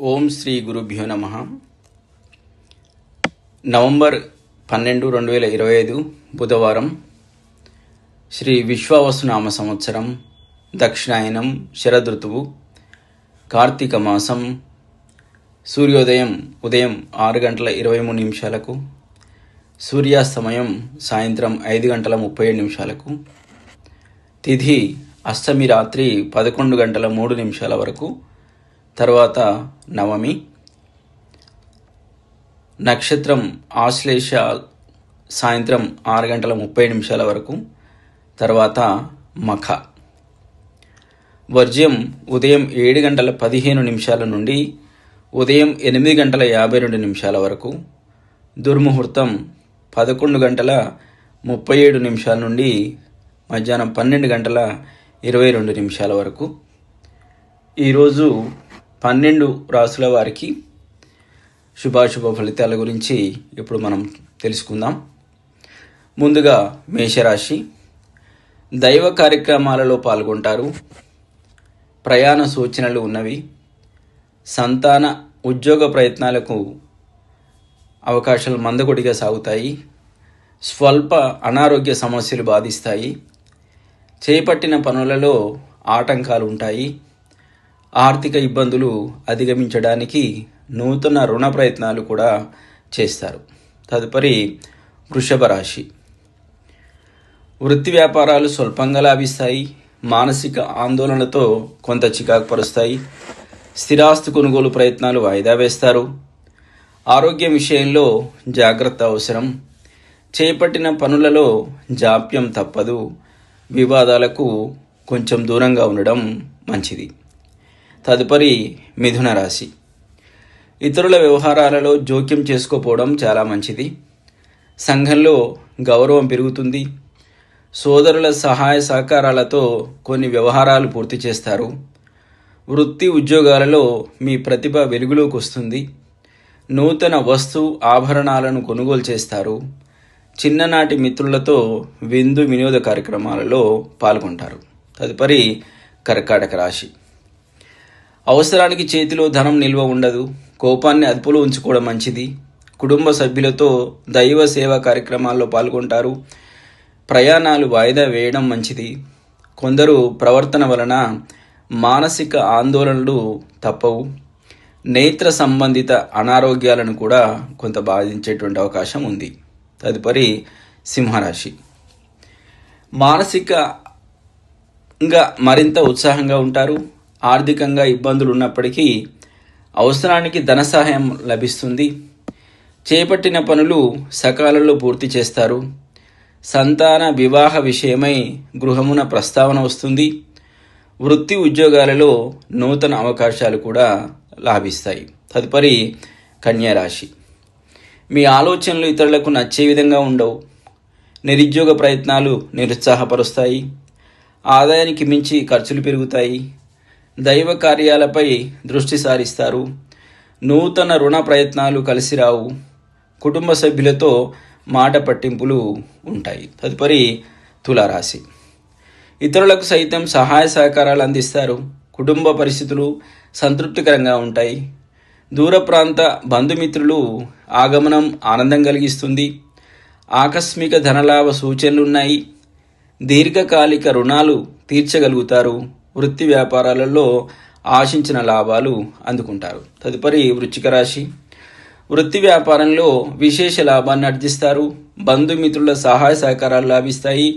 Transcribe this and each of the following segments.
ఓం శ్రీ గురుభ్యో నమ. నవంబర్ 12, 2025 బుధవారం. శ్రీ విశ్వావసునామ సంవత్సరం, దక్షిణాయనం, శరదృతువు, కార్తీక మాసం. సూర్యోదయం ఉదయం 6:23, సూర్యాస్తమయం సాయంత్రం 5:37. తిథి అష్టమి రాత్రి 11:03 వరకు, తర్వాత నవమి. నక్షత్రం ఆశ్లేష సాయంత్రం 6:30 వరకు, తర్వాత మఖ. వర్జ్యం ఉదయం 7:15 నుండి ఉదయం 8:52 వరకు. దుర్ముహూర్తం 11:37 నుండి మధ్యాహ్నం 12:22 వరకు. ఈరోజు 12 రాసుల వారికి శుభాశుభ ఫలితాల గురించి ఇప్పుడు మనం తెలుసుకుందాం. ముందుగా మేషరాశి. దైవ కార్యక్రమాలలో పాల్గొంటారు. ప్రయాణ సూచనలు ఉన్నవి. సంతాన ఉద్యోగ ప్రయత్నాలకు అవకాశాలు మందకొడిగా సాగుతాయి. స్వల్ప అనారోగ్య సమస్యలు బాధిస్తాయి. చేపట్టిన పనులలో ఆటంకాలు ఉంటాయి. ఆర్థిక ఇబ్బందులు అధిగమించడానికి నూతన రుణ ప్రయత్నాలు కూడా చేస్తారు. తదుపరి వృషభ రాశి. వృత్తి వ్యాపారాలు స్వల్పంగా లాభిస్తాయి. మానసిక ఆందోళనతో కొంత చికాకు పరుస్తాయి. స్థిరాస్తి కొనుగోలు ప్రయత్నాలు వాయిదా వేస్తారు. ఆరోగ్యం విషయంలో జాగ్రత్త అవసరం. చేపట్టిన పనులలో జాప్యం తప్పదు. వివాదాలకు కొంచెం దూరంగా ఉండడం మంచిది. తదుపరి మిథున రాశి. ఇతరుల వ్యవహారాలలో జోక్యం చేసుకోపోవడం చాలా మంచిది. సంఘంలో గౌరవం పెరుగుతుంది. సోదరుల సహాయ సహకారాలతో కొన్ని వ్యవహారాలు పూర్తి చేస్తారు. వృత్తి ఉద్యోగాలలో మీ ప్రతిభ వెలుగులోకి వస్తుంది. నూతన వస్తు ఆభరణాలను కొనుగోలు చేస్తారు. చిన్ననాటి మిత్రులతో విందు వినోద కార్యక్రమాలలో పాల్గొంటారు. తదుపరి కర్కాటక రాశి. అవసరానికి చేతిలో ధనం నిల్వ ఉండదు. కోపాన్ని అదుపులో ఉంచుకోవడం మంచిది. కుటుంబ సభ్యులతో దైవ సేవా కార్యక్రమాల్లో పాల్గొంటారు. ప్రయాణాలు వాయిదా వేయడం మంచిది. కొందరు ప్రవర్తన వలన మానసిక ఆందోళనలు తప్పవు. నేత్ర సంబంధిత అనారోగ్యాలను కూడా కొంత బాధించేటువంటి అవకాశం ఉంది. తదుపరి సింహరాశి. మానసికంగా మరింత ఉత్సాహంగా ఉంటారు. ఆర్థికంగా ఇబ్బందులు ఉన్నప్పటికీ అవసరానికి ధన సహాయం లభిస్తుంది. చేపట్టిన పనులు సకాలంలో పూర్తి చేస్తారు. సంతాన వివాహ విషయమై గృహమున ప్రస్తావన వస్తుంది. వృత్తి ఉద్యోగాలలో నూతన అవకాశాలు కూడా లాభిస్తాయి. తదుపరి కన్యారాశి. మీ ఆలోచనలు ఇతరులకు నచ్చే విధంగా ఉండవు. నిరుద్యోగ ప్రయత్నాలు నిరుత్సాహపరుస్తాయి. ఆదాయానికి మించి ఖర్చులు పెరుగుతాయి. దైవ కార్యాలపై దృష్టి సారిస్తారు. నూతన రుణ ప్రయత్నాలు కలిసి రావు. కుటుంబ సభ్యులతో మాట పట్టింపులు ఉంటాయి. తదుపరి తులారాశి. ఇతరులకు సైతం సహాయ సహకారాలు అందిస్తారు. కుటుంబ పరిస్థితులు సంతృప్తికరంగా ఉంటాయి. దూర ప్రాంత బంధుమిత్రులు ఆగమనం ఆనందం కలిగిస్తుంది. ఆకస్మిక ధనలాభ సూచనలున్నాయి. దీర్ఘకాలిక రుణాలు తీర్చగలుగుతారు. వృత్తి వ్యాపారాలలో ఆశించిన లాభాలు అందుకుంటారు. తదుపరి వృశ్చిక రాశి. వృత్తి వ్యాపారంలో విశేష లాభాన్ని ఆర్జిస్తారు. బంధుమిత్రుల సహాయ సహకారాలు లాభిస్తాయి.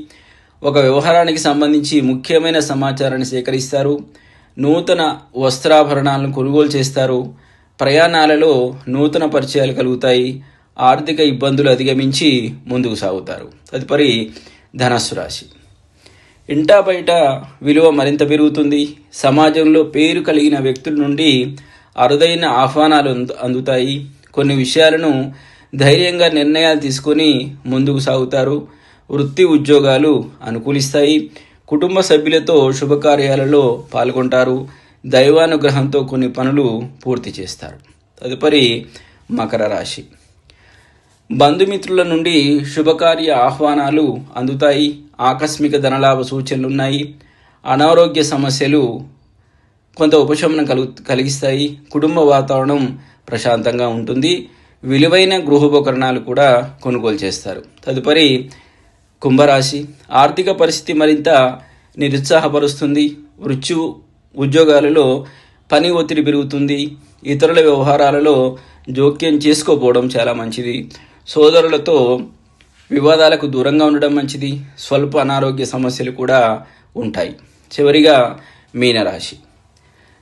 ఒక వ్యవహారానికి సంబంధించి ముఖ్యమైన సమాచారాన్ని సేకరిస్తారు. నూతన వస్త్రాభరణాలను కొనుగోలు చేస్తారు. ప్రయాణాలలో నూతన పరిచయాలు కలుగుతాయి. ఆర్థిక ఇబ్బందులు అధిగమించి ముందుకు సాగుతారు. తదుపరి ధనస్సు రాశి. ఇంటా బయట విలువ మరింత పెరుగుతుంది. సమాజంలో పేరు కలిగిన వ్యక్తుల నుండి అరుదైన ఆహ్వానాలు అందుతాయి. కొన్ని విషయాలను ధైర్యంగా నిర్ణయాలు తీసుకొని ముందుకు సాగుతారు. వృత్తి ఉద్యోగాలు అనుకూలిస్తాయి. కుటుంబ సభ్యులతో శుభకార్యాలలో పాల్గొంటారు. దైవానుగ్రహంతో కొన్ని పనులు పూర్తి చేస్తారు. తదుపరి మకర రాశి. బంధుమిత్రుల నుండి శుభకార్య ఆహ్వానాలు అందుతాయి. ఆకస్మిక ధనలాభ సూచనలున్నాయి. అనారోగ్య సమస్యలు కొంత ఉపశమనం కలిగిస్తాయి. కుటుంబ వాతావరణం ప్రశాంతంగా ఉంటుంది. విలువైన గృహోపకరణాలు కూడా కొనుగోలు చేస్తారు. తదుపరి కుంభరాశి. ఆర్థిక పరిస్థితి మరింత నిరుత్సాహపరుస్తుంది. ఉద్యోగాలలో పని ఒత్తిడి పెరుగుతుంది. ఇతరుల వ్యవహారాలలో జోక్యం చేసుకోకపోవడం చాలా మంచిది. సోదరులతో వివాదాలకు దూరంగా ఉండడం మంచిది. స్వల్ప అనారోగ్య సమస్యలు కూడా ఉంటాయి. చివరిగా మీనరాశి.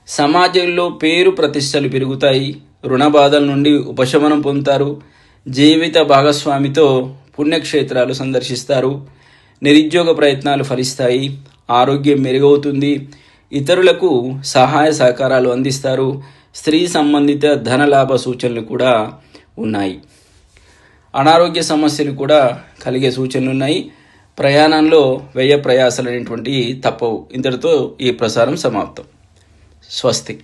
సమాజంలో పేరు ప్రతిష్టలు పెరుగుతాయి. రుణ బాధల నుండి ఉపశమనం పొందుతారు. జీవిత భాగస్వామితో పుణ్యక్షేత్రాలు సందర్శిస్తారు. నిరుద్యోగ ప్రయత్నాలు ఫలిస్తాయి. ఆరోగ్యం మెరుగవుతుంది. ఇతరులకు సహాయ సహకారాలు అందిస్తారు. స్త్రీ సంబంధిత ధనలాభ సూచనలు కూడా ఉన్నాయి. అనారోగ్య సమస్యలు కూడా కలిగే సూచనలు ఉన్నాయి. ప్రయాణంలో వ్యయ ప్రయాసాలు అనేటువంటివి తప్పవు. ఇంతటితో ఈ ప్రసారం సమాప్తం. స్వస్తి.